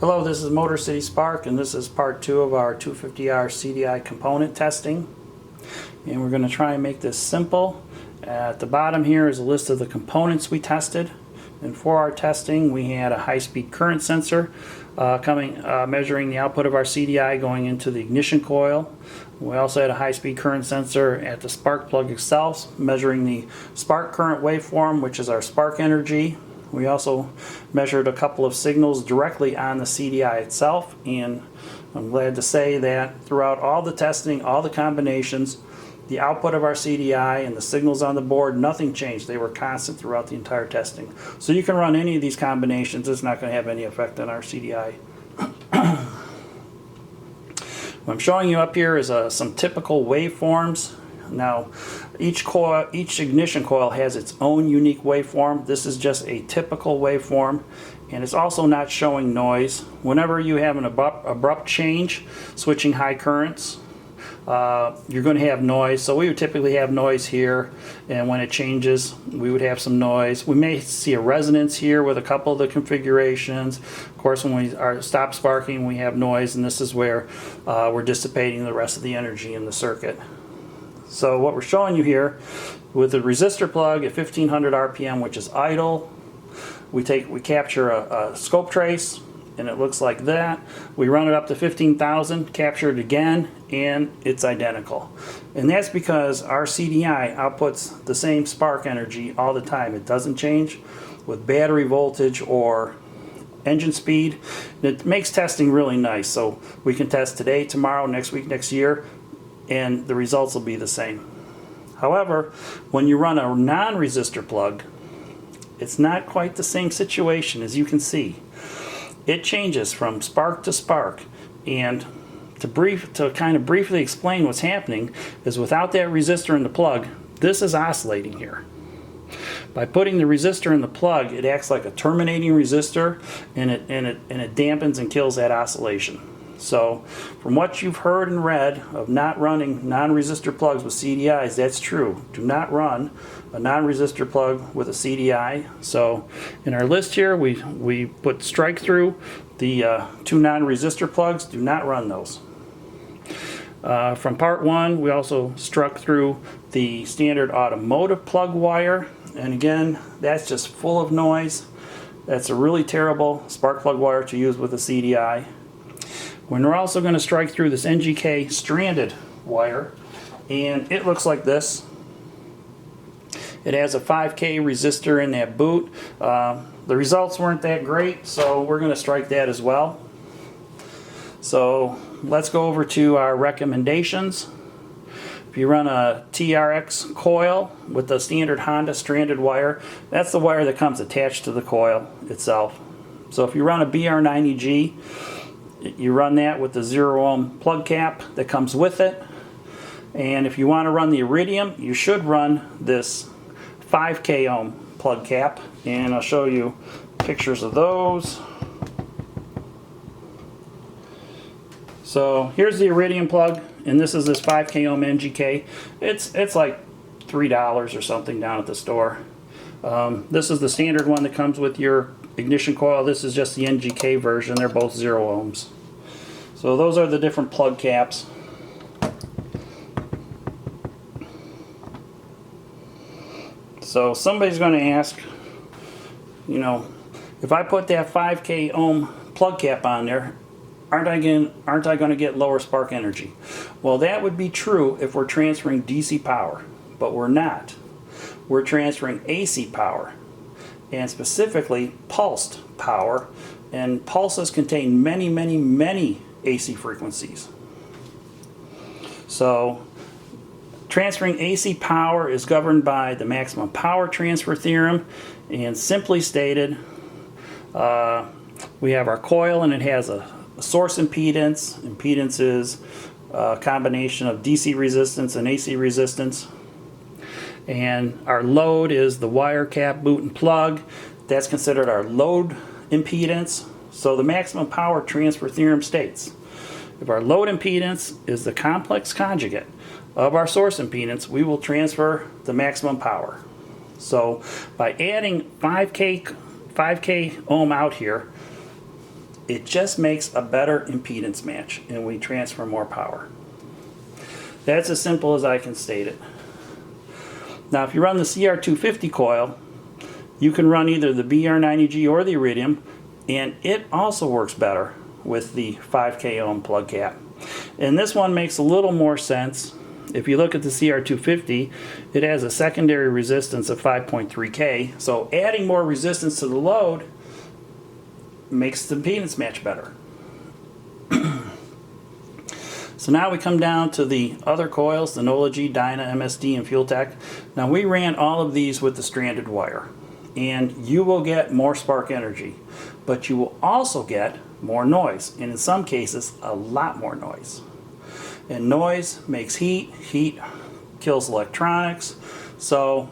Hello, this is Motor City Spark, and this is part 2 of our 250R CDI component testing. And we're going to try and make this simple. At the bottom here is a list of the components we tested. And for our testing, we had a high-speed current sensor measuring the output of our CDI going into the ignition coil. We also had a high-speed current sensor at the spark plug itself, measuring the spark current waveform, which is our spark energy. We also measured a couple of signals directly on the CDI itself, and I'm glad to say that throughout all the testing, all the combinations, the output of our CDI and the signals on the board, nothing changed. They were constant throughout the entire testing. So you can run any of these combinations. It's not going to have any effect on our CDI. What I'm showing you up here is some typical waveforms. Now, each ignition coil has its own unique waveform. This is just a typical waveform, and it's also not showing noise. Whenever you have an abrupt change, switching high currents, you're going to have noise. So we would typically have noise here, and when it changes, we would have some noise. We may see a resonance here with a couple of the configurations. Of course, when we stop sparking, we have noise, and this is where we're dissipating the rest of the energy in the circuit. So what we're showing you here with the resistor plug at 1500 RPM, which is idle, we capture a scope trace, and it looks like that. We run it up to 15,000, capture it again, and it's identical. And that's because our CDI outputs the same spark energy all the time. It doesn't change with battery voltage or engine speed. It makes testing really nice. So we can test today, tomorrow, next week, next year, and the results will be the same. However, when you run a non-resistor plug, it's not quite the same situation. As you can see, it changes from spark to spark. And to kind of briefly explain what's happening is, without that resistor in the plug, this is oscillating here. By putting the resistor in the plug, it acts like a terminating resistor, and it dampens and kills that oscillation. So from what you've heard and read of not running non-resistor plugs with CDIs, that's true. Do not run a non-resistor plug with a CDI. So in our list here, we put strike through the 2 non-resistor plugs. Do not run those. From part 1, we also struck through the standard automotive plug wire. And again, that's just full of noise. That's a really terrible spark plug wire to use with a CDI. We're also going to strike through this NGK stranded wire, and it looks like this. It has a 5K resistor in that boot. The results weren't that great, so we're going to strike that as well. So let's go over to our recommendations. If you run a TRX coil with the standard Honda stranded wire, that's the wire that comes attached to the coil itself. So if you run a BR90G, you run that with the 0 ohm plug cap that comes with it. And if you want to run the Iridium, you should run this 5K ohm plug cap, and I'll show you pictures of those. So here's the Iridium plug, and this is this 5K ohm NGK. It's like $3 or something down at the store. This is the standard one that comes with your ignition coil. This is just the NGK version. They're both 0 ohms. So those are the different plug caps. So somebody's going to ask, you know, if I put that 5K ohm plug cap on there, aren't I going to get lower spark energy? Well, that would be true if we're transferring DC power, but we're not. We're transferring AC power, and specifically pulsed power, and pulses contain many, many, many AC frequencies. So transferring AC power is governed by the maximum power transfer theorem, and simply stated, we have our coil, and it has a source impedance. Impedance is a combination of DC resistance and AC resistance. And our load is the wire cap, boot, and plug. That's considered our load impedance. So the maximum power transfer theorem states, if our load impedance is the complex conjugate of our source impedance, we will transfer the maximum power. So by adding 5K ohm out here, It just makes a better impedance match, and we transfer more power. That's as simple as I can state it. Now, if you run the CR250 coil, you can run either the BR90G or the iridium, and it also works better with the 5K ohm plug cap. And this one makes a little more sense. If you look at the CR250, it has a secondary resistance of 5.3K, so adding more resistance to the load makes the impedance match better. So now we come down to the other coils, the NOLA G, Dyna, MSD, and Fueltech. Now we ran all of these with the stranded wire, and you will get more spark energy, but you will also get more noise, and in some cases a lot more noise. And noise makes heat, heat kills electronics. So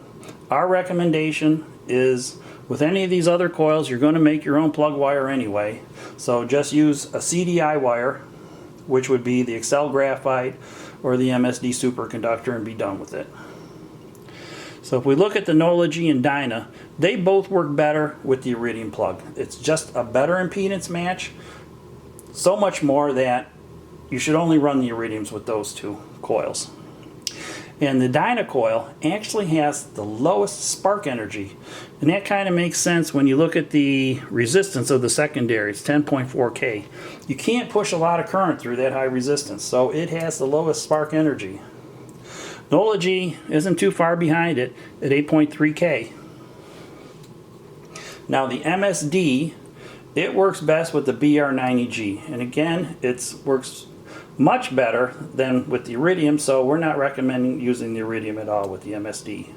our recommendation is, with any of these other coils, you're going to make your own plug wire anyway, so just use a CDI wire, which would be the Excel graphite or the MSD superconductor, and be done with it. So if we look at the NOLA G and Dyna, they both work better with the iridium plug. It's just a better impedance match, so much more that you should only run the iridiums with those two coils. And the Dyna coil actually has the lowest spark energy, and that kind of makes sense when you look at the resistance of the secondary. It's 10.4K. You can't push a lot of current through that high resistance, so it has the lowest spark energy. NOLA G isn't too far behind it at 8.3K. Now the MSD, it works best with the BR90G, and again, it works much better than with the iridium, so we're not recommending using the iridium at all with the MSD.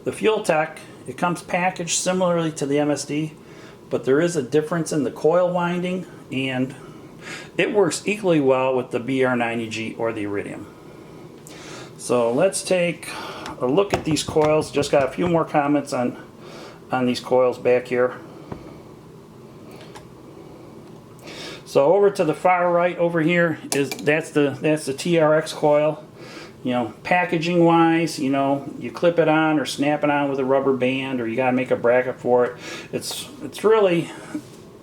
The Fueltech, it comes packaged similarly to the MSD, but there is a difference in the coil winding, and it works equally well with the BR90G or the iridium. So let's take a look at these coils. Just got a few more comments on these coils back here. So over to the far right over here that's the TRX coil. You know, packaging wise, you know, you clip it on or snap it on with a rubber band, or you got to make a bracket for it. It's really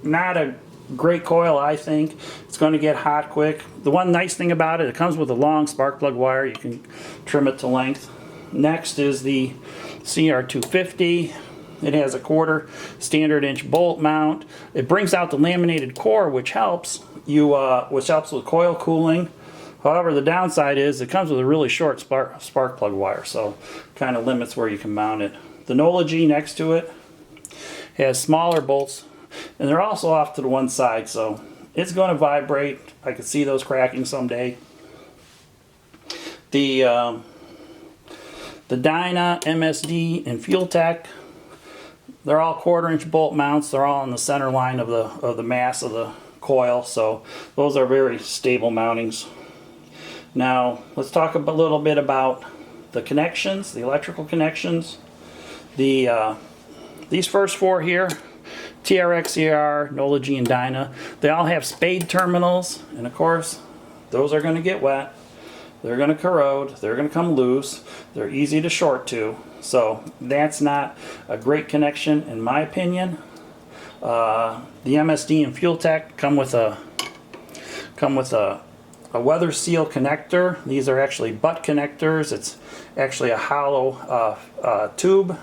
not a great coil, I think. It's going to get hot quick. The one nice thing about it, it comes with a long spark plug wire. You can trim it to length. Next is the CR250. It has a 1/4 standard inch bolt mount. It brings out the laminated core, which helps with coil cooling. However, the downside is it comes with a really short spark plug wire, so kind of limits where you can mount it. The NOLA G next to it has smaller bolts, and they're also off to the one side, so it's going to vibrate. I could see those cracking someday. The Dyna, MSD, and Fueltech, they're all 1/4 inch bolt mounts. They're all on the center line of the mass of the coil, so those are very stable mountings. Now let's talk a little bit about the connections, the electrical connections. These first four here, TRX, CR, NOLA G, and Dyna, they all have spade terminals, and of course those are going to get wet. They're going to corrode, they're going to come loose, they're easy to short to, so that's not a great connection in my opinion. The MSD and Fueltech come with a weather seal connector. These are actually butt connectors. It's actually a hollow tube.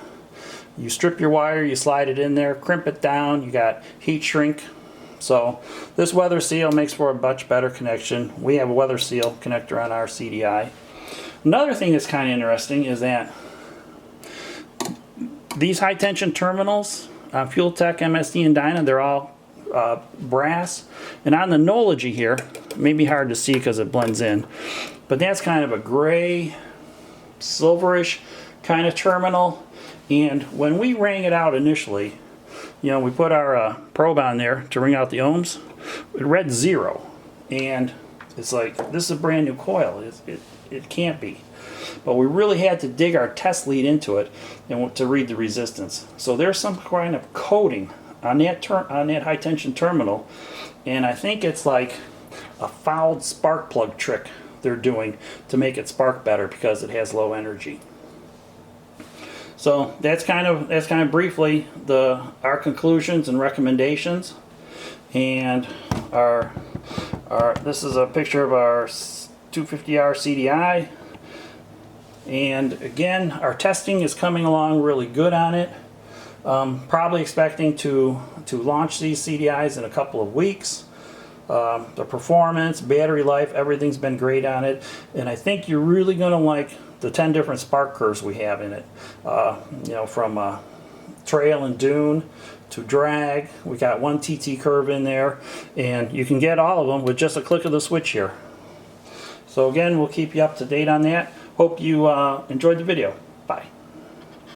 You strip your wire, you slide it in there, crimp it down, you got heat shrink. So this weather seal makes for a much better connection. We have a weather seal connector on our CDI. Another thing that's kind of interesting is that these high tension terminals on Fueltech, MSD, and Dyna, they're all brass. And on the NOLA G here, it may be hard to see because it blends in, but that's kind of a gray, silverish kind of terminal. And when we rang it out initially, you know, we put our probe on there to ring out the ohms. It read 0, and it's like, this is a brand new coil. It can't be. But we really had to dig our test lead into it and to read the resistance. So there's some kind of coating on that high tension terminal, and I think it's like a fouled spark plug trick they're doing to make it spark better because it has low energy. So that's kind of briefly our conclusions and recommendations. And this is a picture of our 250R CDI. And again, our testing is coming along really good on it. Probably expecting to launch these CDIs in a couple of weeks. The performance, battery life, everything's been great on it, and I think you're really going to like the 10 different spark curves we have in it. You know, from trail and dune to drag. We got one TT curve in there, and you can get all of them with just a click of the switch here. So again, we'll keep you up to date on that. Hope you enjoyed the video. Bye.